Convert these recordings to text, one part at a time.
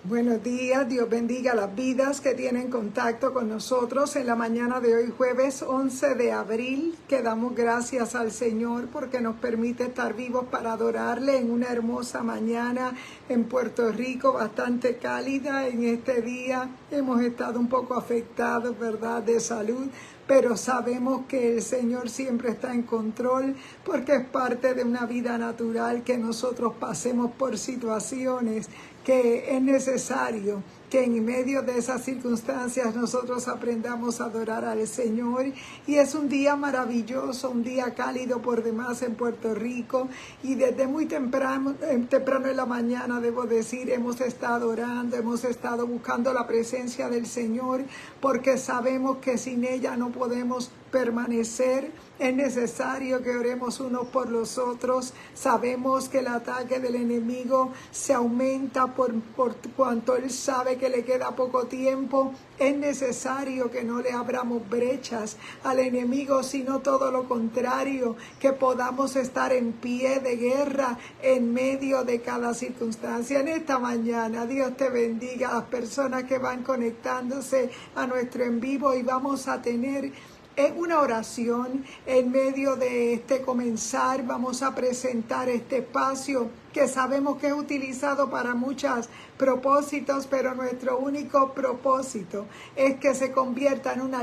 Buenos días, Dios bendiga las vidas que tienen contacto con nosotros en la mañana de hoy, jueves 11 de abril, que damos gracias al Señor porque nos permite estar vivos para adorarle en una hermosa mañana en Puerto Rico, bastante cálida en este día. Hemos estado un poco afectados, ¿verdad?, de salud, pero sabemos que el Señor siempre está en control porque es parte de una vida natural que nosotros pasemos por situaciones que es necesario que en medio de esas circunstancias nosotros aprendamos a adorar al Señor. Y es un día maravilloso, un día cálido por demás en Puerto Rico. Y desde muy temprano en la mañana, debo decir, hemos estado orando, hemos estado buscando la presencia del Señor, porque sabemos que sin ella no podemos permanecer. Es necesario que oremos unos por los otros. Sabemos que el ataque del enemigo se aumenta por cuanto él sabe que le queda poco tiempo. Es necesario que no le abramos brechas al enemigo, sino todo lo contrario, que podamos estar en pie de guerra en medio de cada circunstancia. En esta mañana, Dios te bendiga a las personas que van conectándose a nuestro en vivo, y vamos a tener una oración en medio de este comenzar. Vamos a presentar este espacio que sabemos que es utilizado para muchos propósitos, pero nuestro único propósito es que se convierta en un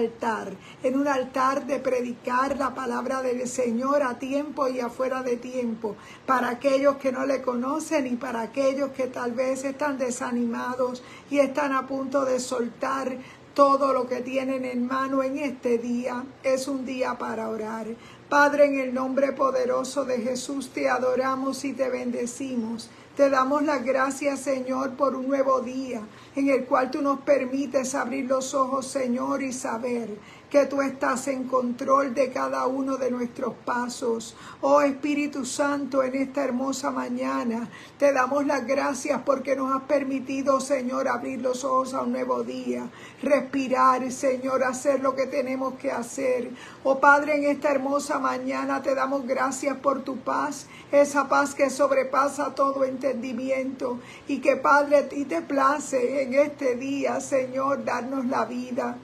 altar de predicar la palabra del Señor a tiempo y afuera de tiempo, para aquellos que no le conocen y para aquellos que tal vez están desanimados y están a punto de soltar todo lo que tienen en mano. En este día es un día para orar. Padre, en el nombre poderoso de Jesús, te adoramos y te bendecimos. Te damos las gracias, Señor, por un nuevo día en el cual tú nos permites abrir los ojos, Señor, y saber que tú estás en control de cada uno de nuestros pasos. Oh Espíritu Santo, en esta hermosa mañana te damos las gracias porque nos has permitido, Señor, abrir los ojos a un nuevo día, respirar, Señor, hacer lo que tenemos que hacer. Oh Padre, en esta hermosa mañana te damos gracias por tu paz, esa paz que sobrepasa todo entendimiento, y que, Padre, a ti te place en este día, Señor, darnos la vida.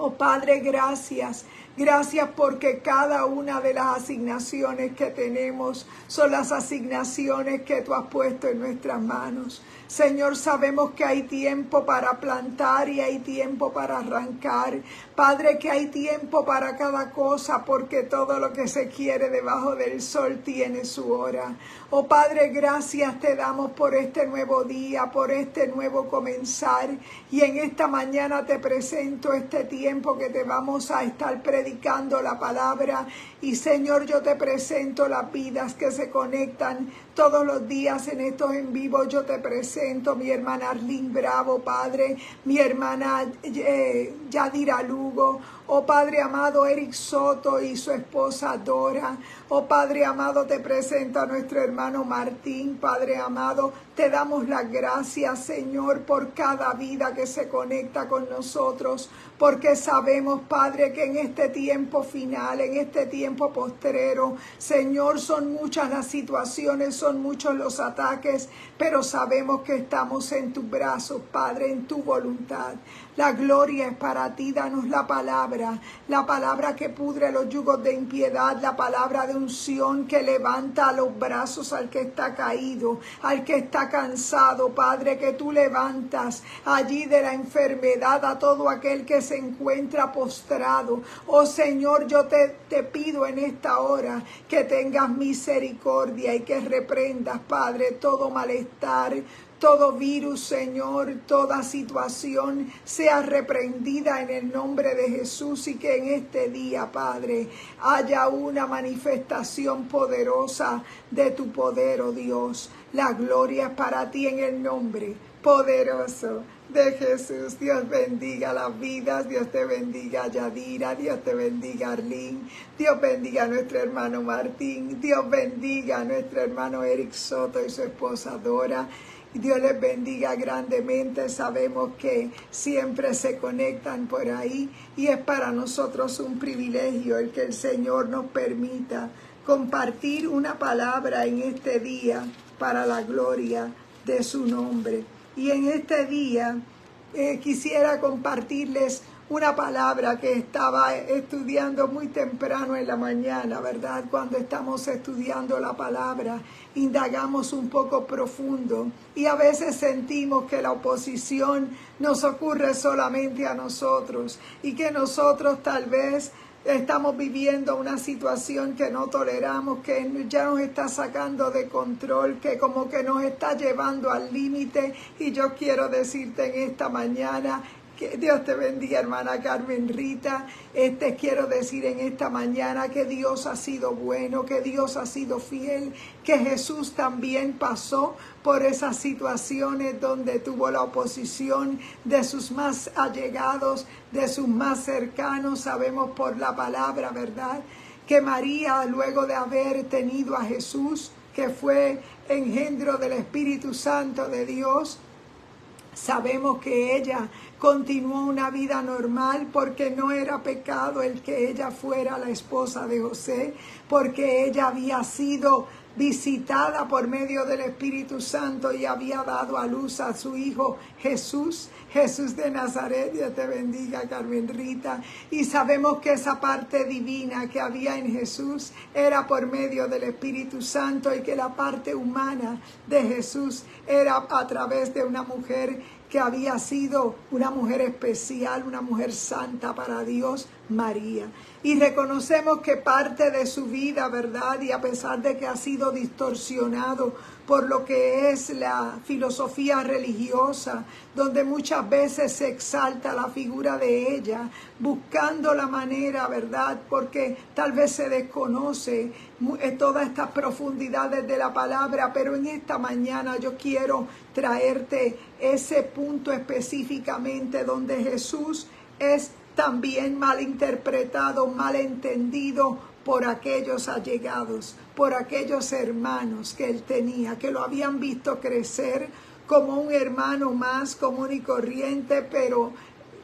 Oh Padre, gracias. Gracias porque cada una de las asignaciones que tenemos son las asignaciones que tú has puesto en nuestras manos. Señor, sabemos que hay tiempo para plantar y hay tiempo para arrancar. Padre, que hay tiempo para cada cosa, porque todo lo que se quiere debajo del sol tiene su hora. Oh Padre, gracias te damos por este nuevo día, por este nuevo comenzar. Y en esta mañana te presento este tiempo que te vamos a estar predicando la palabra. Y Señor, yo te presento las vidas que se conectan todos los días en estos en vivo. Yo te presento mi hermana Arlene Bravo, Padre, mi hermana Yadira Lugo. Oh Padre amado, Eric Soto y su esposa Dora. Oh Padre amado, te presento a nuestro hermano Martín. Padre amado, te damos las gracias, Señor, por cada vida que se conecta con nosotros, porque sabemos, Padre, que en este tiempo final, en este tiempo postrero, Señor, son muchas las situaciones, son muchos los ataques, pero sabemos que estamos en tus brazos, Padre, en tu voluntad. La gloria es para ti. Danos la palabra que pudre los yugos de impiedad, la palabra de unción que levanta a los brazos al que está caído, al que está cansado, Padre, que tú levantas allí de la enfermedad a todo aquel que se encuentra postrado. Oh Señor, yo te pido en esta hora que tengas misericordia y que reprendas, Padre, todo malestar, todo virus, Señor, toda situación sea reprendida en el nombre de Jesús, y que en este día, Padre, haya una manifestación poderosa de tu poder, oh Dios. La gloria es para ti en el nombre poderoso de Jesús. Dios bendiga las vidas, Dios te bendiga Yadira, Dios te bendiga Arlene, Dios bendiga a nuestro hermano Martín, Dios bendiga a nuestro hermano Eric Soto y su esposa Dora. Dios les bendiga grandemente. Sabemos que siempre se conectan por ahí y es para nosotros un privilegio el que el Señor nos permita compartir una palabra en este día para la gloria de su nombre. Y en este día quisiera compartirles una palabra que estaba estudiando muy temprano en la mañana, ¿verdad? Cuando estamos estudiando la palabra, indagamos un poco profundo y a veces sentimos que la oposición nos ocurre solamente a nosotros y que nosotros tal vez estamos viviendo una situación que no toleramos, que ya nos está sacando de control, que como que nos está llevando al límite. Y yo quiero decirte en esta mañana, que Dios te bendiga, hermana Carmen Rita. Quiero decir en esta mañana que Dios ha sido bueno, que Dios ha sido fiel, que Jesús también pasó por esas situaciones donde tuvo la oposición de sus más allegados, de sus más cercanos. Sabemos por la palabra, ¿verdad?, que María, luego de haber tenido a Jesús, que fue engendro del Espíritu Santo de Dios, sabemos que ella continuó una vida normal porque no era pecado el que ella fuera la esposa de José, porque ella había sido visitada por medio del Espíritu Santo y había dado a luz a su hijo Jesús, Jesús de Nazaret. Dios te bendiga, Carmen Rita. Y sabemos que esa parte divina que había en Jesús era por medio del Espíritu Santo y que la parte humana de Jesús era a través de una mujer que había sido una mujer especial, una mujer santa para Dios, María. Y reconocemos que parte de su vida, ¿verdad?, y a pesar de que ha sido distorsionado por lo que es la filosofía religiosa, donde muchas veces se exalta la figura de ella, buscando la manera, ¿verdad?, porque tal vez se desconoce todas estas profundidades de la palabra, pero en esta mañana yo quiero traerte ese punto específicamente donde Jesús es también mal interpretado, mal entendido por aquellos allegados, por aquellos hermanos que él tenía, que lo habían visto crecer como un hermano más común y corriente, pero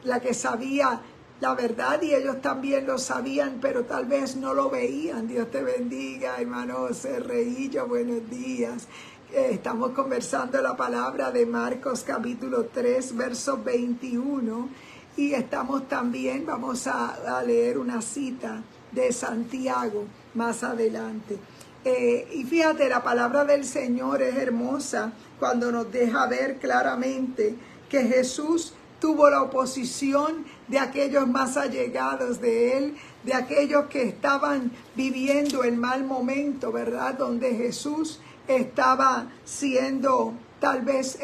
la que sabía la verdad, y ellos también lo sabían, pero tal vez no lo veían. Dios te bendiga, hermano José Reillo, buenos días. Estamos conversando la palabra de Marcos capítulo 3, verso 21, y estamos también, vamos a leer una cita de Santiago más adelante. Y fíjate, la palabra del Señor es hermosa cuando nos deja ver claramente que Jesús tuvo la oposición de aquellos más allegados de él, de aquellos que estaban viviendo el mal momento, ¿verdad?, donde Jesús estaba siendo, tal vez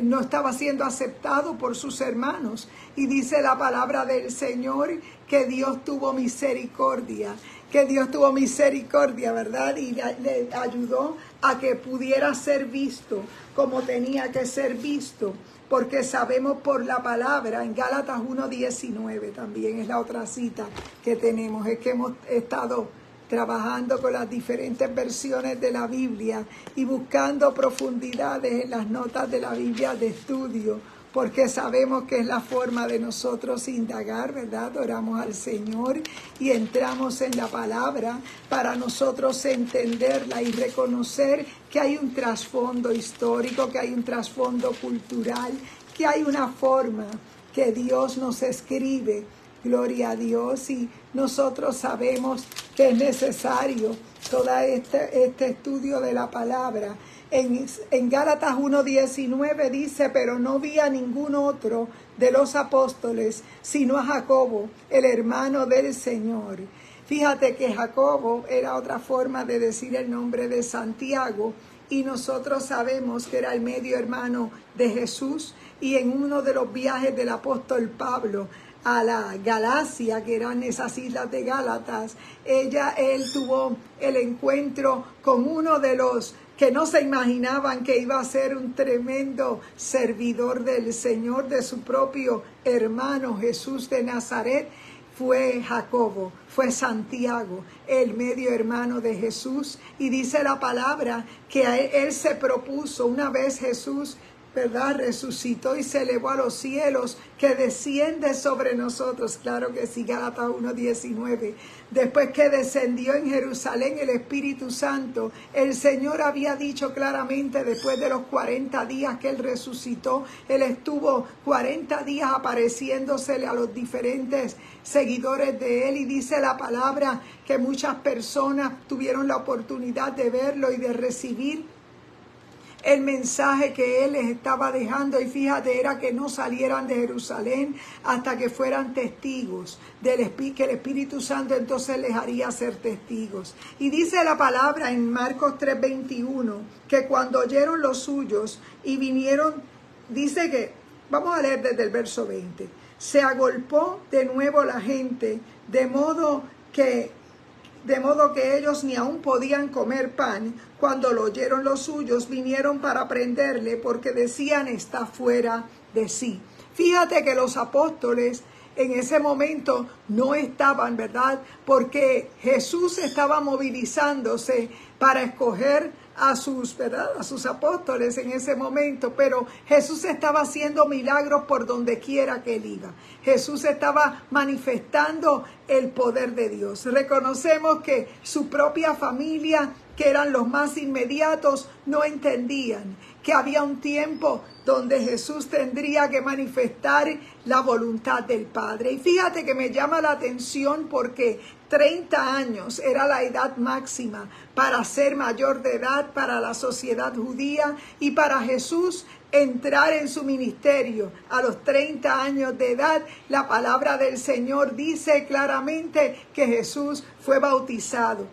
no estaba siendo aceptado por sus hermanos. Y dice la palabra del Señor que Dios tuvo misericordia, ¿verdad? Y le ayudó a que pudiera ser visto como tenía que ser visto, porque sabemos por la palabra, en Gálatas 1:19 también es la otra cita que tenemos, es que hemos estado trabajando con las diferentes versiones de la Biblia y buscando profundidades en las notas de la Biblia de estudio, porque sabemos que es la forma de nosotros indagar, ¿verdad? Oramos al Señor y entramos en la palabra para nosotros entenderla y reconocer que hay un trasfondo histórico, que hay un trasfondo cultural, que hay una forma que Dios nos escribe. Gloria a Dios, y nosotros sabemos que es necesario todo este estudio de la palabra. En Gálatas 1:19 dice: pero no vi a ningún otro de los apóstoles, sino a Jacobo, el hermano del Señor. Fíjate que Jacobo era otra forma de decir el nombre de Santiago, y nosotros sabemos que era el medio hermano de Jesús. Y en uno de los viajes del apóstol Pablo a la Galacia, que eran esas islas de Gálatas, él tuvo el encuentro con uno de los que no se imaginaban que iba a ser un tremendo servidor del Señor, de su propio hermano Jesús de Nazaret. Fue Jacobo, fue Santiago, el medio hermano de Jesús. Y dice la palabra que él se propuso, una vez Jesús ¿verdad? Resucitó y se elevó a los cielos, que desciende sobre nosotros. Claro que sí, Gálatas 1:19. Después que descendió en Jerusalén el Espíritu Santo, el Señor había dicho claramente, después de los 40 días que Él resucitó, Él estuvo 40 días apareciéndosele a los diferentes seguidores de Él, y dice la palabra que muchas personas tuvieron la oportunidad de verlo y de recibir el mensaje que Él les estaba dejando. Y fíjate, era que no salieran de Jerusalén hasta que fueran testigos que el Espíritu Santo entonces les haría ser testigos. Y dice la palabra en Marcos 3:21 que cuando oyeron los suyos y vinieron, dice que, vamos a leer desde el verso 20, se agolpó de nuevo la gente, de modo que ellos ni aún podían comer pan. Cuando lo oyeron los suyos, vinieron para prenderle, porque decían, está fuera de sí. Fíjate que los apóstoles en ese momento no estaban, ¿verdad? Porque Jesús estaba movilizándose para escoger a sus, ¿verdad?, a sus apóstoles en ese momento, pero Jesús estaba haciendo milagros por donde quiera que Él iba. Jesús estaba manifestando el poder de Dios. Reconocemos que su propia familia, que eran los más inmediatos, no entendían que había un tiempo donde Jesús tendría que manifestar la voluntad del Padre. Y fíjate que me llama la atención porque 30 años era la edad máxima para ser mayor de edad para la sociedad judía, y para Jesús entrar en su ministerio a los 30 años de edad, la palabra del Señor dice claramente que Jesús fue bautizado.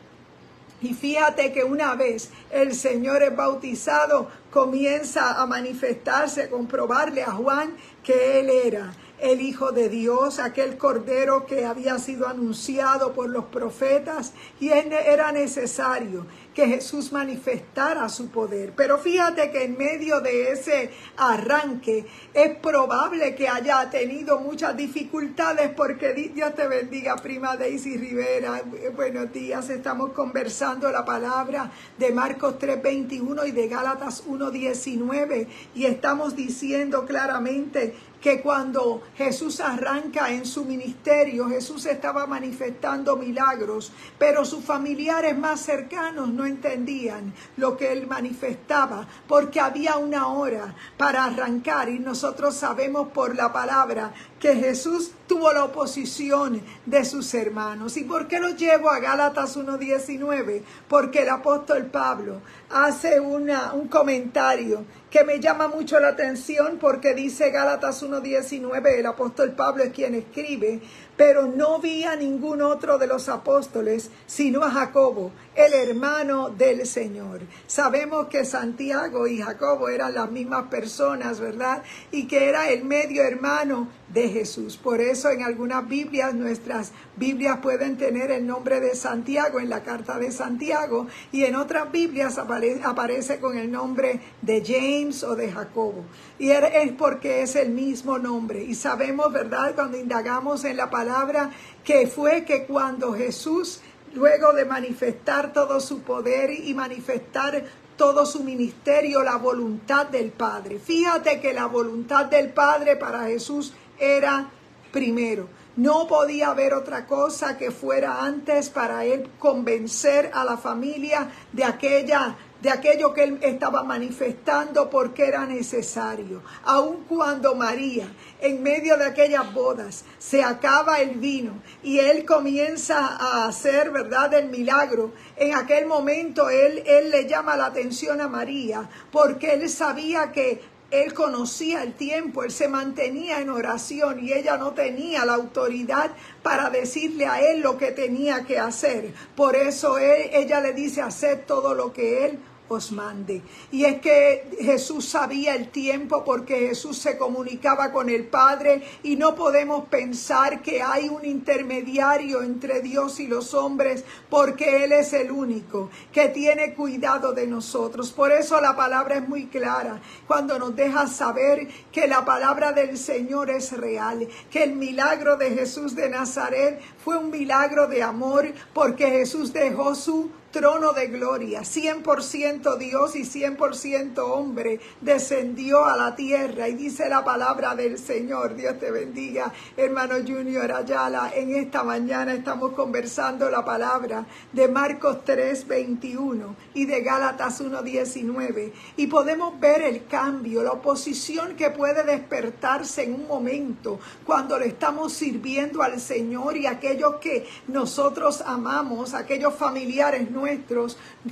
Y fíjate que una vez el Señor es bautizado, comienza a manifestarse, a comprobarle a Juan que Él era el Hijo de Dios, aquel Cordero que había sido anunciado por los profetas, y era necesario que Jesús manifestara su poder. Pero fíjate que en medio de ese arranque es probable que haya tenido muchas dificultades, porque Dios te bendiga, prima Daisy Rivera. Buenos días, estamos conversando la palabra de Marcos 3:21 y de Gálatas 1:19, y estamos diciendo claramente que cuando Jesús arranca en su ministerio, Jesús estaba manifestando milagros, pero sus familiares más cercanos no entendían lo que Él manifestaba, porque había una hora para arrancar, y nosotros sabemos por la palabra que Jesús tuvo la oposición de sus hermanos. ¿Y por qué lo llevo a Gálatas 1:19? Porque el apóstol Pablo hace un comentario que me llama mucho la atención, porque dice Gálatas 1:19, el apóstol Pablo es quien escribe, pero no vi a ningún otro de los apóstoles, sino a Jacobo, el hermano del Señor. Sabemos que Santiago y Jacobo eran las mismas personas, ¿verdad? Y que era el medio hermano de Jesús. Por eso en algunas Biblias, nuestras Biblias pueden tener el nombre de Santiago en la carta de Santiago, y en otras Biblias aparece con el nombre de James o de Jacobo. Y es porque es el mismo nombre. Y sabemos, ¿verdad?, cuando indagamos en la palabra, que fue que cuando Jesús, luego de manifestar todo su poder y manifestar todo su ministerio, la voluntad del Padre. Fíjate que la voluntad del Padre para Jesús era primero. No podía haber otra cosa que fuera antes para Él convencer a la familia de aquello que Él estaba manifestando, porque era necesario. Aun cuando María, en medio de aquellas bodas, se acaba el vino y Él comienza a hacer, ¿verdad?, el milagro, en aquel momento Él le llama la atención a María, porque Él sabía que Él conocía el tiempo, Él se mantenía en oración, y ella no tenía la autoridad para decirle a Él lo que tenía que hacer. Por eso ella le dice, haced todo lo que Él os mande. Y es que Jesús sabía el tiempo, porque Jesús se comunicaba con el Padre, y no podemos pensar que hay un intermediario entre Dios y los hombres, porque Él es el único que tiene cuidado de nosotros. Por eso la palabra es muy clara cuando nos deja saber que la palabra del Señor es real, que el milagro de Jesús de Nazaret fue un milagro de amor, porque Jesús dejó su trono de gloria, 100% Dios y 100% hombre, descendió a la tierra. Y dice la palabra del Señor, Dios te bendiga, hermano Junior Ayala. En esta mañana estamos conversando la palabra de Marcos 3:21 y de Gálatas 1:19. Y podemos ver el cambio, la oposición que puede despertarse en un momento cuando le estamos sirviendo al Señor, y aquellos que nosotros amamos, aquellos familiares nuestros,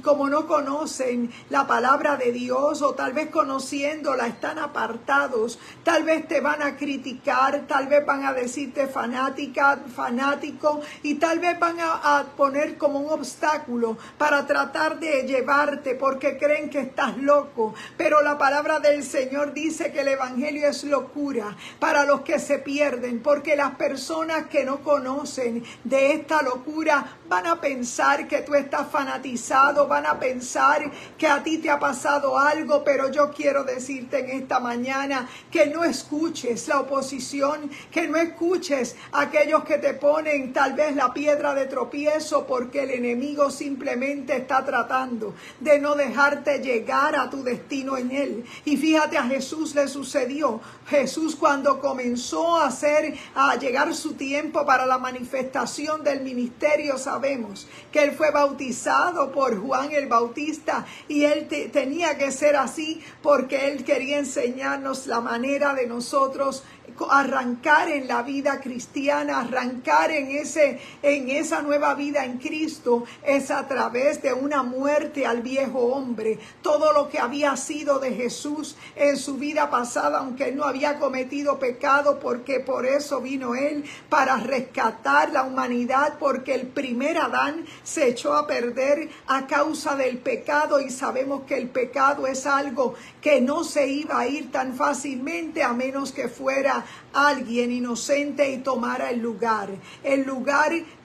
como no conocen la palabra de Dios, o tal vez conociéndola están apartados, tal vez te van a criticar, tal vez van a decirte fanática, fanático, y tal vez van a poner como un obstáculo para tratar de llevarte porque creen que estás loco. Pero la palabra del Señor dice que el evangelio es locura para los que se pierden, porque las personas que no conocen de esta locura van a pensar que tú estás fanatizado, van a pensar que a ti te ha pasado algo. Pero yo quiero decirte en esta mañana que no escuches la oposición, que no escuches a aquellos que te ponen tal vez la piedra de tropiezo, porque el enemigo simplemente está tratando de no dejarte llegar a tu destino en él. Y fíjate, a Jesús le sucedió. Jesús, cuando comenzó a llegar su tiempo para la manifestación del ministerio, sabemos que él fue bautizado por Juan el Bautista, y él tenía que ser así porque él quería enseñarnos la manera de nosotros arrancar en la vida cristiana, arrancar en esa nueva vida en Cristo. Es a través de una muerte al viejo hombre. Todo lo que había sido de Jesús en su vida pasada, aunque él no había cometido pecado, porque por eso vino él, para rescatar la humanidad, porque el primer Adán se echó a perder a causa del pecado, y sabemos que el pecado es algo que no se iba a ir tan fácilmente a menos que fuera alguien inocente y tomara el lugar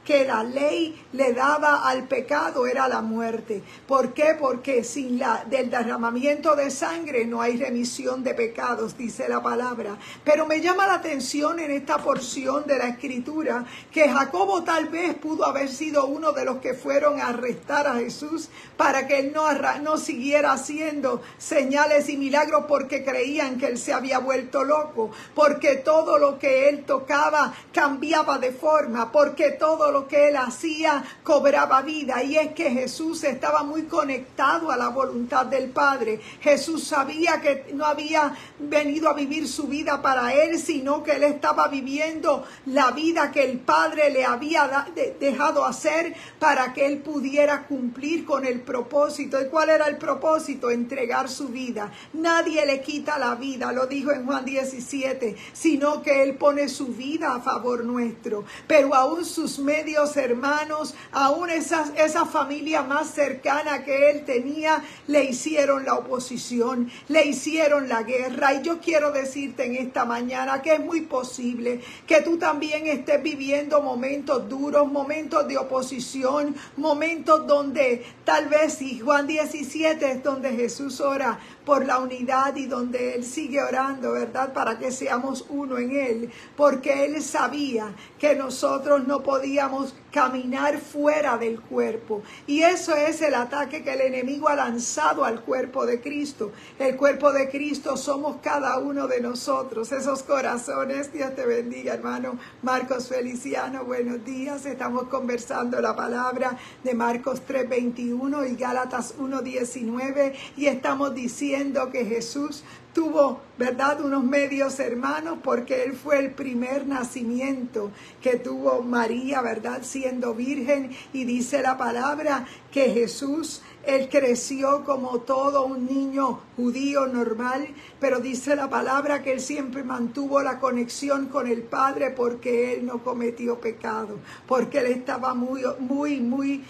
que la ley le daba al pecado, era la muerte. ¿Por qué? Porque sin del derramamiento de sangre no hay remisión de pecados, dice la palabra. Pero me llama la atención en esta porción de la Escritura que Jacobo tal vez pudo haber sido uno de los que fueron a arrestar a Jesús para que él no siguiera haciendo señales y milagros, porque creían que él se había vuelto loco, porque todo lo que él tocaba cambiaba de forma, porque todo lo que él hacía cobraba vida. Y es que Jesús estaba muy conectado a la voluntad del Padre. Jesús sabía que no había venido a vivir su vida para él, sino que él estaba viviendo la vida que el Padre le había dejado hacer para que él pudiera cumplir con el propósito. ¿Y cuál era el propósito? Entregar su vida. Nadie le quita la vida, lo dijo en Juan 17, sino que él pone su vida a favor nuestro. Pero aún sus medios hermanos, aún esa familia más cercana que él tenía, le hicieron la oposición, le hicieron la guerra. Y yo quiero decirte en esta mañana que es muy posible que tú también estés viviendo momentos duros, momentos de oposición, momentos donde tal vez, y Juan 17 es donde Jesús ora por la unidad, y donde él sigue orando, ¿verdad?, para que seamos uno en él, porque él sabía que nosotros no podíamos caminar fuera del cuerpo. Y eso es el ataque que el enemigo ha lanzado al cuerpo de Cristo. El cuerpo de Cristo somos cada uno de nosotros, esos corazones. Dios te bendiga, hermano Marcos Feliciano, buenos días. Estamos conversando la palabra de Marcos 3:21 y Gálatas 1:19, y estamos diciendo que Jesús tuvo, ¿verdad?, unos medios hermanos, porque él fue el primer nacimiento que tuvo María, ¿verdad?, siendo virgen. Y dice la palabra que Jesús, él creció como todo un niño judío normal, pero dice la palabra que él siempre mantuvo la conexión con el Padre, porque él no cometió pecado, porque él estaba muy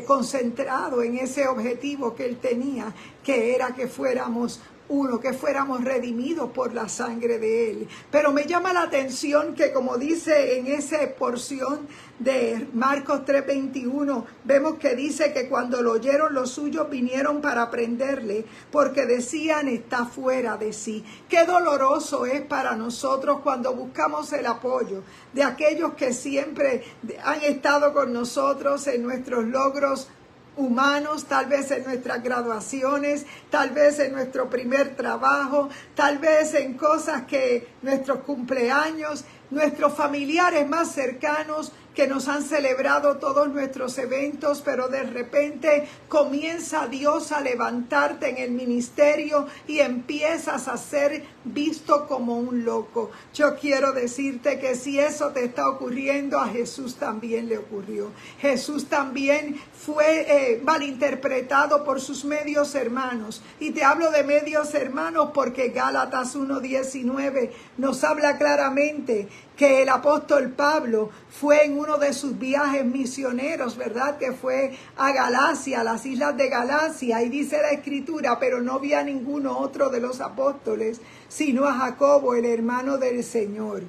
concentrado en ese objetivo que él tenía, que era que fuéramos uno, que fuéramos redimidos por la sangre de Él. Pero me llama la atención que, como dice en esa porción de Marcos 3:21, vemos que dice que cuando lo oyeron los suyos vinieron para prenderle, porque decían está fuera de sí. Qué doloroso es para nosotros cuando buscamos el apoyo de aquellos que siempre han estado con nosotros en nuestros logros humanos, tal vez en nuestras graduaciones, tal vez en nuestro primer trabajo, tal vez en cosas que nuestros cumpleaños, nuestros familiares más cercanos que nos han celebrado todos nuestros eventos, pero de repente comienza Dios a levantarte en el ministerio y empiezas a ser visto como un loco. Yo quiero decirte que si eso te está ocurriendo, a Jesús también le ocurrió. Jesús también fue malinterpretado por sus medios hermanos. Y te hablo de medios hermanos porque Gálatas 1:19 nos habla claramente que el apóstol Pablo fue en uno de sus viajes misioneros, ¿verdad? Que fue a Galacia, a las islas de Galacia, y dice la Escritura, pero no vi a ninguno otro de los apóstoles, sino a Jacobo, el hermano del Señor.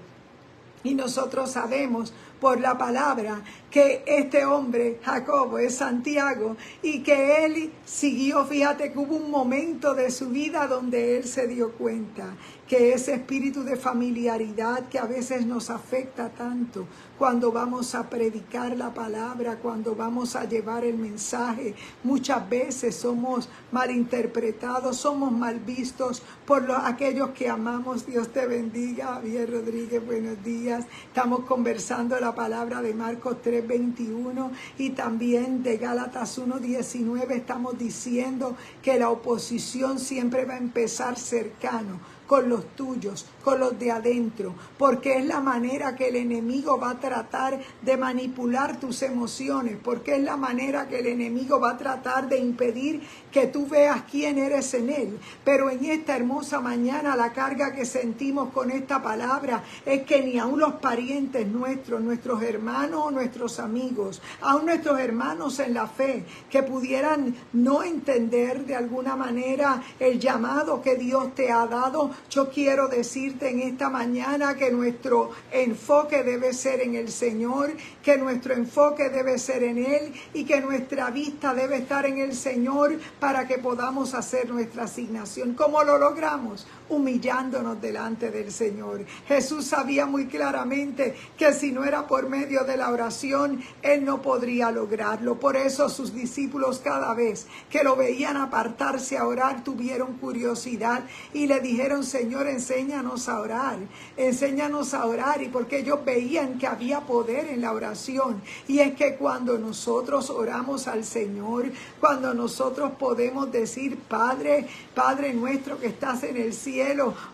Y nosotros sabemos por la palabra que este hombre, Jacobo, es Santiago, y que él siguió, fíjate que hubo un momento de su vida donde él se dio cuenta que ese espíritu de familiaridad que a veces nos afecta tanto cuando vamos a predicar la palabra, cuando vamos a llevar el mensaje, muchas veces somos malinterpretados, somos mal vistos por aquellos que amamos. Dios te bendiga, Javier Rodríguez, buenos días. Estamos conversando la palabra de Marcos 3:21 y también de Gálatas 1:19. Estamos diciendo que la oposición siempre va a empezar cercano, con los tuyos, con los de adentro, porque es la manera que el enemigo va a tratar de manipular tus emociones, porque es la manera que el enemigo va a tratar de impedir que tú veas quién eres en él. Pero en esta hermosa mañana la carga que sentimos con esta palabra es que ni aun los parientes nuestros, nuestros hermanos o nuestros amigos, aun nuestros hermanos en la fe, que pudieran no entender de alguna manera el llamado que Dios te ha dado, yo quiero decirte en esta mañana que nuestro enfoque debe ser en el Señor, que nuestro enfoque debe ser en Él y que nuestra vista debe estar en el Señor para que podamos hacer nuestra asignación. ¿Cómo lo logramos? Humillándonos delante del Señor. Jesús sabía muy claramente que si no era por medio de la oración, Él no podría lograrlo. Por eso sus discípulos, cada vez que lo veían apartarse a orar, tuvieron curiosidad y le dijeron: Señor, enséñanos a orar, enséñanos a orar. Y porque ellos veían que había poder en la oración. Y es que cuando nosotros oramos al Señor, cuando nosotros podemos decir: Padre, Padre nuestro que estás en el cielo,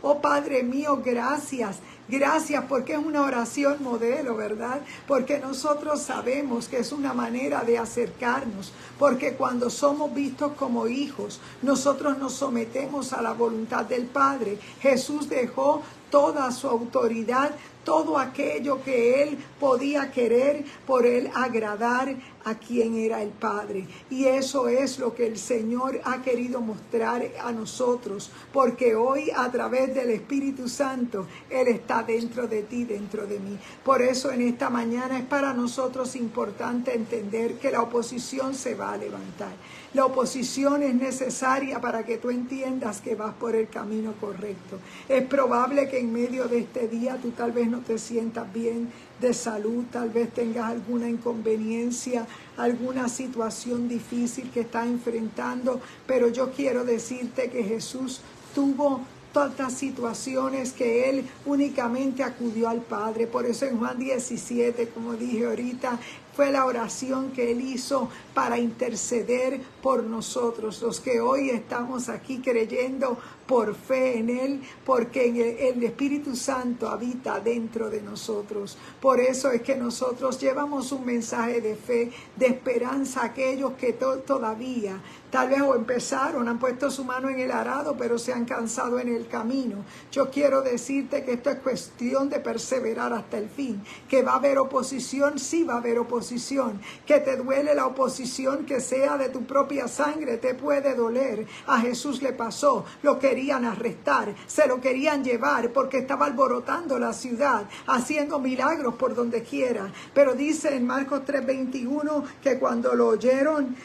oh Padre mío, gracias. Gracias, porque es una oración modelo, ¿verdad? Porque nosotros sabemos que es una manera de acercarnos, porque cuando somos vistos como hijos, nosotros nos sometemos a la voluntad del Padre. Jesús dejó toda su autoridad, todo aquello que Él podía querer, por Él agradar a quien era el Padre. Y eso es lo que el Señor ha querido mostrar a nosotros, porque hoy a través del Espíritu Santo, Él está dentro de ti, dentro de mí. Por eso en esta mañana es para nosotros importante entender que la oposición se va a levantar. La oposición es necesaria para que tú entiendas que vas por el camino correcto. Es probable que en medio de este día tú tal vez no te sientas bien de salud, tal vez tengas alguna inconveniencia, alguna situación difícil que estás enfrentando, pero yo quiero decirte que Jesús tuvo tantas situaciones que Él únicamente acudió al Padre. Por eso en Juan 17, como dije ahorita, fue la oración que Él hizo para interceder por nosotros, los que hoy estamos aquí creyendo por fe en Él, porque el Espíritu Santo habita dentro de nosotros. Por eso es que nosotros llevamos un mensaje de fe, de esperanza a aquellos que todavía Tal vez o empezaron, han puesto su mano en el arado, pero se han cansado en el camino. Yo quiero decirte que esto es cuestión de perseverar hasta el fin. Que va a haber oposición, sí va a haber oposición. Que te duele la oposición, que sea de tu propia sangre, te puede doler. A Jesús le pasó, lo querían arrestar, se lo querían llevar porque estaba alborotando la ciudad, haciendo milagros por donde quiera. Pero dice en Marcos 3:21 que cuando lo oyeron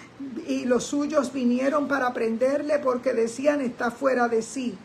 y los suyos vinieron para prenderle porque decían está fuera de sí.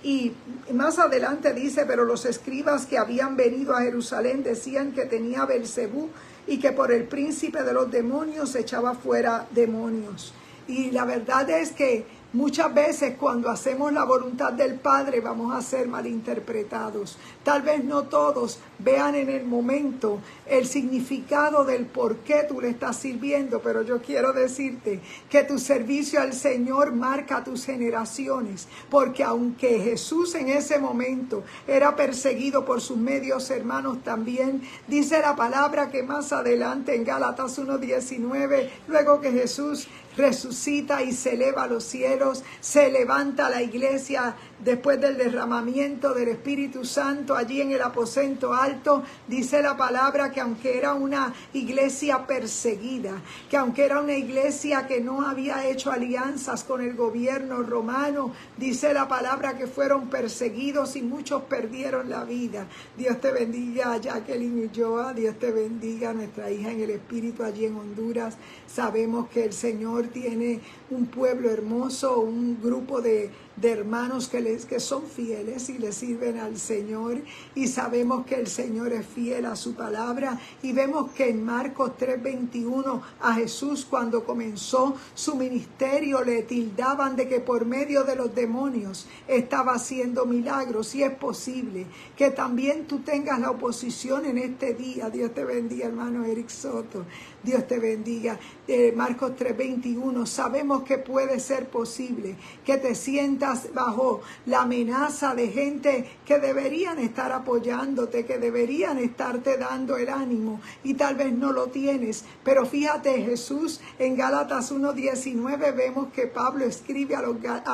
Y más adelante dice, pero los escribas que habían venido a Jerusalén decían que tenía Belcebú y que por el príncipe de los demonios echaba fuera demonios. Y la verdad es que muchas veces cuando hacemos la voluntad del Padre vamos a ser malinterpretados. Tal vez no todos vean en el momento el significado del por qué tú le estás sirviendo, pero yo quiero decirte que tu servicio al Señor marca tus generaciones, porque aunque Jesús en ese momento era perseguido por sus medios hermanos también, dice la palabra que más adelante en Gálatas 1:19, luego que Jesús resucita y se eleva a los cielos, se levanta la iglesia después del derramamiento del Espíritu Santo allí en el aposento alto. Dice la palabra que aunque era una iglesia perseguida, que aunque era una iglesia que no había hecho alianzas con el gobierno romano, dice la palabra que fueron perseguidos y muchos perdieron la vida. Dios te bendiga a Jacqueline Ulloa, Dios te bendiga a nuestra hija en el Espíritu allí en Honduras. Sabemos que el Señor tiene un pueblo hermoso, un grupo de hermanos que son fieles y le sirven al Señor, y sabemos que el Señor es fiel a su palabra. Y vemos que en Marcos 3:21 a Jesús, cuando comenzó su ministerio, le tildaban de que por medio de los demonios estaba haciendo milagros. Y es posible que también tú tengas la oposición en este día. Dios te bendiga, hermano Eric Soto. Dios te bendiga. Marcos 3:21, sabemos que puede ser posible que te sientas bajo la amenaza de gente que deberían estar apoyándote, que deberían estarte dando el ánimo, y tal vez no lo tienes. Pero fíjate, Jesús en Gálatas 1:19 vemos que Pablo escribe a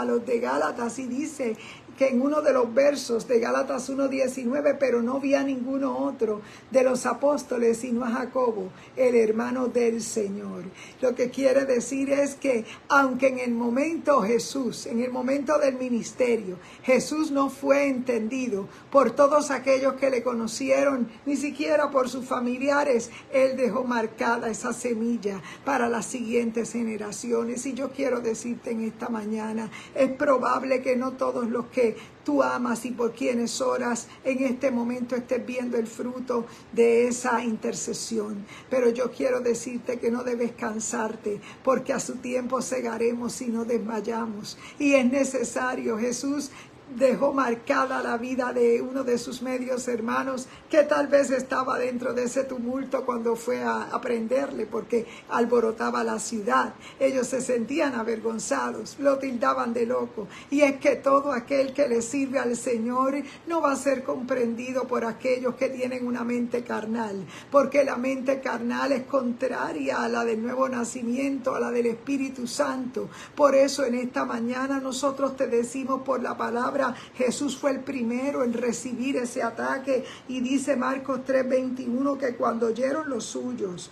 los de Gálatas y dice que en uno de los versos de Gálatas 1:19, pero no vi a ninguno otro de los apóstoles sino a Jacobo, el hermano del Señor. Lo que quiere decir es que aunque en el momento Jesús, en el momento del ministerio, Jesús no fue entendido por todos aquellos que le conocieron, ni siquiera por sus familiares, Él dejó marcada esa semilla para las siguientes generaciones. Y yo quiero decirte en esta mañana, es probable que no todos los que tú amas y por quienes oras en este momento estés viendo el fruto de esa intercesión, pero yo quiero decirte que no debes cansarte, porque a su tiempo segaremos si no desmayamos. Y es necesario. Jesús dejó marcada la vida de uno de sus medios hermanos que tal vez estaba dentro de ese tumulto cuando fue a prenderle, porque alborotaba la ciudad. Ellos se sentían avergonzados, lo tildaban de loco. Y es que todo aquel que le sirve al Señor no va a ser comprendido por aquellos que tienen una mente carnal, porque la mente carnal es contraria a la del nuevo nacimiento, a la del Espíritu Santo. Por eso en esta mañana nosotros te decimos por la palabra, Jesús fue el primero en recibir ese ataque, y dice Marcos 3:21 que cuando oyeron los suyos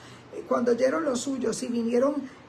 y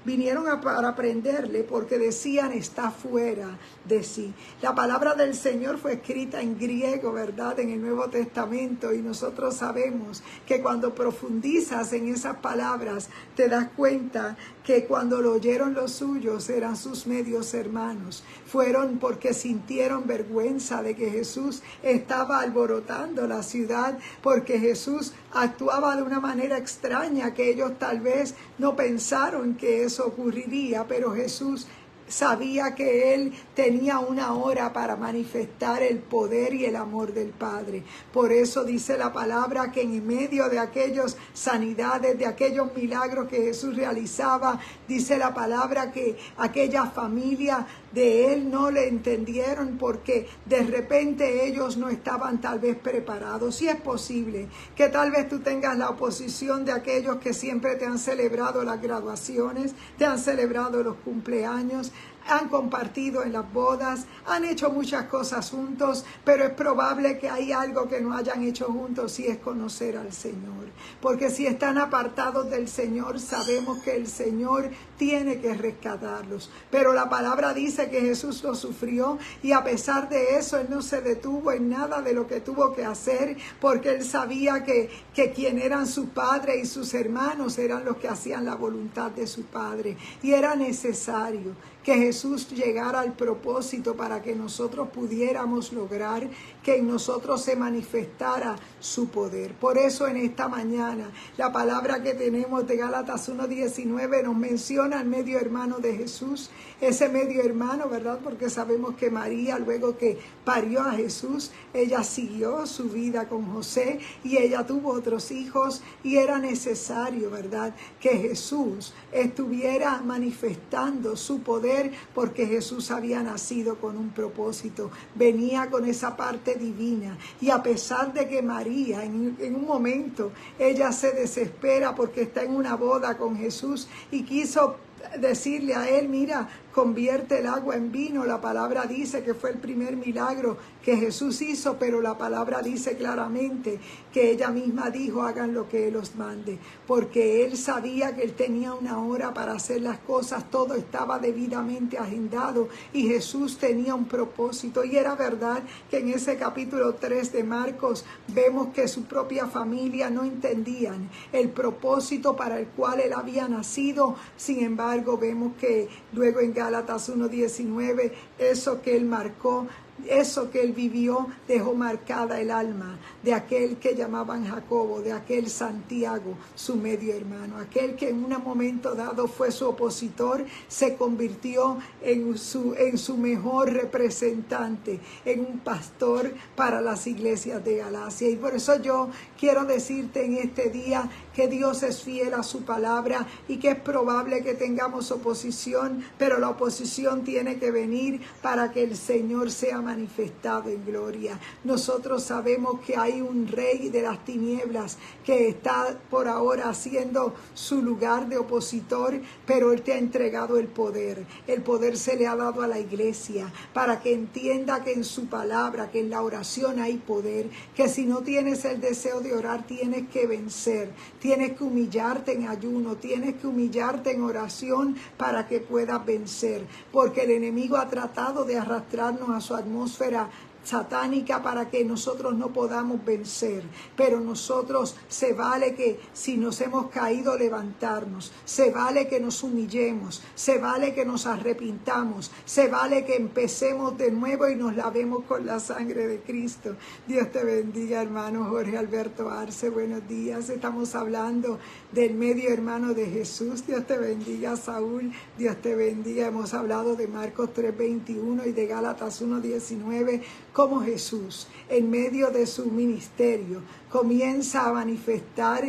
vinieron para prenderle porque decían está fuera de sí. La palabra del Señor fue escrita en griego, ¿verdad?, en el Nuevo Testamento, y nosotros sabemos que cuando profundizas en esas palabras te das cuenta que cuando lo oyeron los suyos eran sus medios hermanos. Fueron porque sintieron vergüenza de que Jesús estaba alborotando la ciudad, porque Jesús actuaba de una manera extraña que ellos tal vez no pensaron que eso ocurriría, pero Jesús sabía que él tenía una hora para manifestar el poder y el amor del Padre. Por eso dice la palabra que en medio de aquellas sanidades, de aquellos milagros que Jesús realizaba, dice la palabra que aquella familia de él no le entendieron porque de repente ellos no estaban tal vez preparados. Y es posible que tal vez tú tengas la oposición de aquellos que siempre te han celebrado las graduaciones, te han celebrado los cumpleaños, han compartido en las bodas, han hecho muchas cosas juntos, pero es probable que hay algo que no hayan hecho juntos y es conocer al Señor. Porque si están apartados del Señor, sabemos que el Señor tiene que rescatarlos. Pero la palabra dice que Jesús lo sufrió y a pesar de eso, Él no se detuvo en nada de lo que tuvo que hacer, porque Él sabía que quien eran su Padre y sus hermanos eran los que hacían la voluntad de su Padre. Y era necesario que Jesús llegara al propósito para que nosotros pudiéramos lograr que en nosotros se manifestara su poder. Por eso en esta mañana la palabra que tenemos de Gálatas 1:19 nos menciona al medio hermano de Jesús, ese medio hermano, ¿verdad? Porque sabemos que María, luego que parió a Jesús, ella siguió su vida con José y ella tuvo otros hijos y era necesario, ¿verdad?, que Jesús estuviera manifestando su poder, porque Jesús había nacido con un propósito, venía con esa parte divina. Y a pesar de que María en un momento ella se desespera porque está en una boda con Jesús y quiso decirle a él, mira, convierte el agua en vino. La palabra dice que fue el primer milagro que Jesús hizo, pero la palabra dice claramente que ella misma dijo, hagan lo que Él os mande, porque Él sabía que Él tenía una hora para hacer las cosas, todo estaba debidamente agendado y Jesús tenía un propósito. Y era verdad que en ese capítulo 3 de Marcos vemos que su propia familia no entendían el propósito para el cual Él había nacido. Sin embargo, vemos que luego en Gálatas 1:19, eso que Él marcó, eso que Él vivió, dejó marcada el alma de aquel que llamaban Jacobo, de aquel Santiago, su medio hermano, aquel que en un momento dado fue su opositor, se convirtió en su mejor representante, en un pastor para las iglesias de Galacia. Y por eso yo quiero decirte en este día que Dios es fiel a su palabra y que es probable que tengamos oposición, pero la oposición tiene que venir para que el Señor sea manifestado en gloria. Nosotros sabemos que hay un rey de las tinieblas que está por ahora haciendo su lugar de opositor, pero Él te ha entregado el poder. El poder se le ha dado a la iglesia para que entienda que en su palabra, que en la oración hay poder, que si no tienes el deseo de orar, tienes que vencer, tienes que humillarte en ayuno, tienes que humillarte en oración para que puedas vencer, porque el enemigo ha tratado de arrastrarnos a su atmósfera satánica para que nosotros no podamos vencer, pero nosotros se vale que si nos hemos caído levantarnos, se vale que nos humillemos, se vale que nos arrepintamos, se vale que empecemos de nuevo y nos lavemos con la sangre de Cristo. Dios te bendiga, hermano Jorge Alberto Arce, buenos días. Estamos hablando del medio hermano de Jesús. Dios te bendiga, Saúl, Dios te bendiga. Hemos hablado de Marcos 3:21 y de Gálatas 1:19, como Jesús, en medio de su ministerio, comienza a manifestar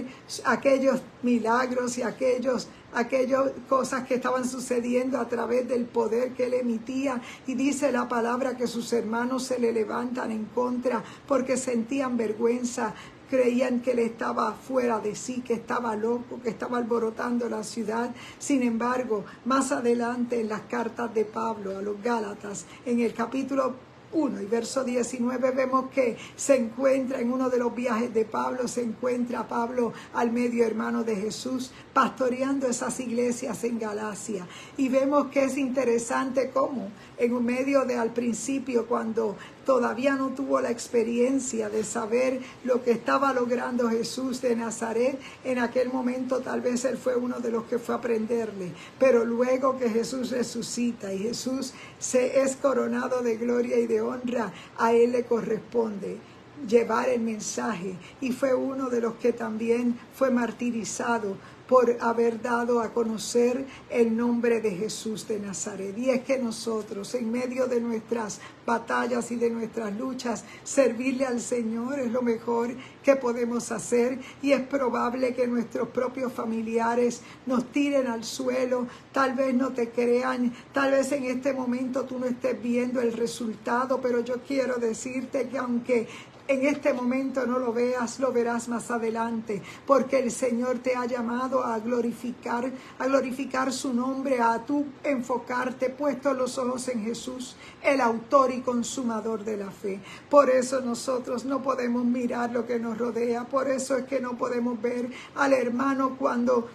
aquellos milagros y aquellas cosas que estaban sucediendo a través del poder que Él emitía. Y dice la palabra que sus hermanos se le levantan en contra porque sentían vergüenza. Creían que Él estaba fuera de sí, que estaba loco, que estaba alborotando la ciudad. Sin embargo, más adelante en las cartas de Pablo a los Gálatas, en el capítulo 1 y verso 19, vemos que se encuentra en uno de los viajes de Pablo, se encuentra Pablo al medio hermano de Jesús, pastoreando esas iglesias en Galacia. Y vemos que es interesante cómo en medio de al principio, cuando todavía no tuvo la experiencia de saber lo que estaba logrando Jesús de Nazaret, en aquel momento tal vez él fue uno de los que fue a aprenderle, pero luego que Jesús resucita y Jesús es coronado de gloria y de honra, a él le corresponde llevar el mensaje, y fue uno de los que también fue martirizado por haber dado a conocer el nombre de Jesús de Nazaret. Y es que nosotros, en medio de nuestras batallas y de nuestras luchas, servirle al Señor es lo mejor que podemos hacer, y es probable que nuestros propios familiares nos tiren al suelo, tal vez no te crean, tal vez en este momento tú no estés viendo el resultado, pero yo quiero decirte que aunque en este momento no lo veas, lo verás más adelante, porque el Señor te ha llamado a glorificar su nombre, a tú enfocarte, puesto los ojos en Jesús, el autor y consumador de la fe. Por eso nosotros no podemos mirar lo que nos rodea, por eso es que no podemos ver al hermano cuando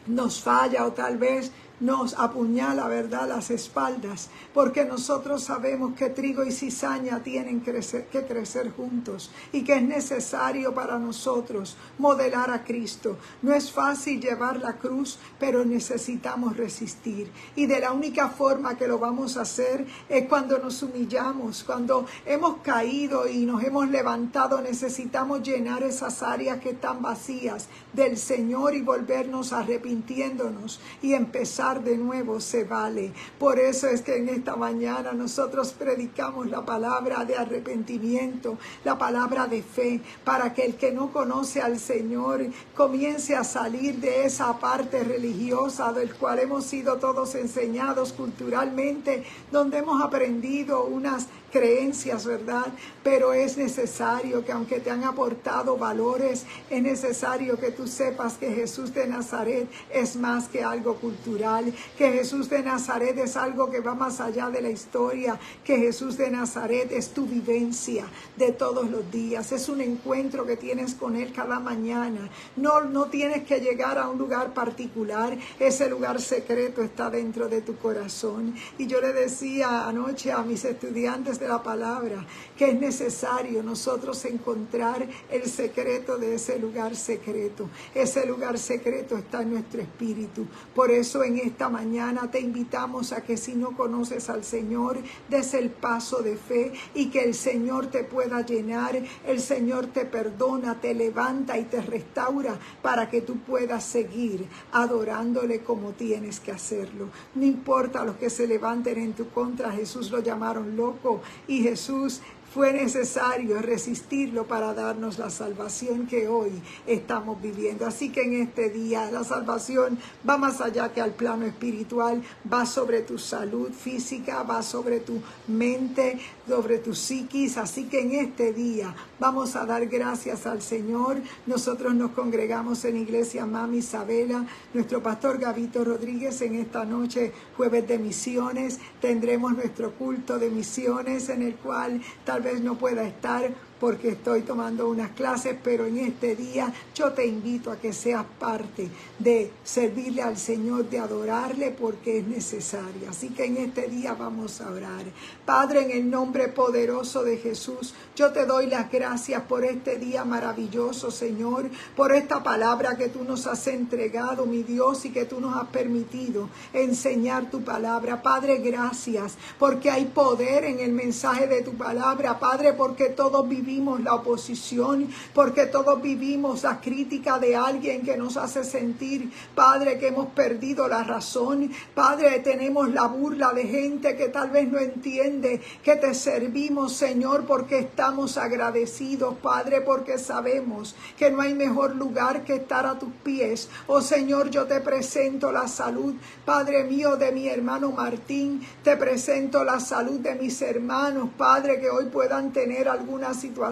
nos falla o tal vez nos apuñala, ¿verdad?, las espaldas, porque nosotros sabemos que trigo y cizaña tienen que crecer juntos, y que es necesario para nosotros modelar a Cristo. No es fácil llevar la cruz, pero necesitamos resistir, y de la única forma que lo vamos a hacer es cuando nos humillamos, cuando hemos caído y nos hemos levantado. Necesitamos llenar esas áreas que están vacías del Señor y volvernos arrepintiéndonos y empezar de nuevo. Se vale. Por eso es que en esta mañana nosotros predicamos la palabra de arrepentimiento, la palabra de fe, para que el que no conoce al Señor comience a salir de esa parte religiosa del cual hemos sido todos enseñados culturalmente, donde hemos aprendido unas creencias, ¿verdad? Pero es necesario que, aunque te han aportado valores, es necesario que tú sepas que Jesús de Nazaret es más que algo cultural, que Jesús de Nazaret es algo que va más allá de la historia, que Jesús de Nazaret es tu vivencia de todos los días, es un encuentro que tienes con Él cada mañana. No tienes que llegar a un lugar particular, ese lugar secreto está dentro de tu corazón. Y yo le decía anoche a mis estudiantes de la palabra que es necesario nosotros encontrar el secreto de ese lugar secreto. Ese lugar secreto está en nuestro espíritu. Por eso en esta mañana te invitamos a que, si no conoces al Señor, des el paso de fe y que el Señor te pueda llenar. El Señor te perdona, te levanta y te restaura para que tú puedas seguir adorándole como tienes que hacerlo. No importa los que se levanten en tu contra. Jesús lo llamaron loco, y Jesús fue necesario resistirlo para darnos la salvación que hoy estamos viviendo. Así que en este día la salvación va más allá que al plano espiritual, va sobre tu salud física, va sobre tu mente, sobre tu psiquis. Así que en este día vamos a dar gracias al Señor. Nosotros nos congregamos en Iglesia Mami Isabela. Nuestro pastor Gabito Rodríguez en esta noche, jueves de misiones, tendremos nuestro culto de misiones, en el cual tal vez no pueda estar porque estoy tomando unas clases, pero en este día yo te invito a que seas parte de servirle al Señor, de adorarle, porque es necesario. Así que en este día vamos a orar. Padre, en el nombre poderoso de Jesús, yo te doy las gracias por este día maravilloso, Señor, por esta palabra que tú nos has entregado, mi Dios, y que tú nos has permitido enseñar tu palabra. Padre, gracias, porque hay poder en el mensaje de tu palabra. Padre, porque todos vivimos la oposición, porque todos vivimos la crítica de alguien que nos hace sentir, Padre, que hemos perdido la razón. Padre, tenemos la burla de gente que tal vez no entiende que te servimos, Señor, porque estamos agradecidos, Padre, porque sabemos que no hay mejor lugar que estar a tus pies. Oh Señor, yo te presento la salud, Padre mío, de mi hermano Martín. Te presento la salud de mis hermanos, Padre, que hoy puedan tener alguna situación.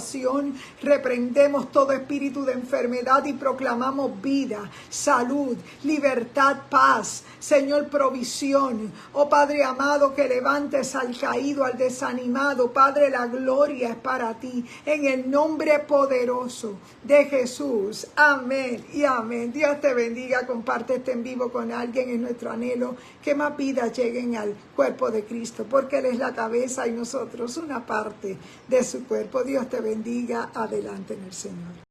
Reprendemos todo espíritu de enfermedad y proclamamos vida, salud, libertad, paz, Señor, provisión. Oh Padre amado, que levantes al caído, al desanimado. Padre, la gloria es para ti, en el nombre poderoso de Jesús. Amén y amén. Dios te bendiga. Comparte este en vivo con alguien. Es nuestro anhelo que más vidas lleguen al cuerpo de Cristo, porque Él es la cabeza y nosotros una parte de su cuerpo. Dios te bendiga. Adelante en el Señor.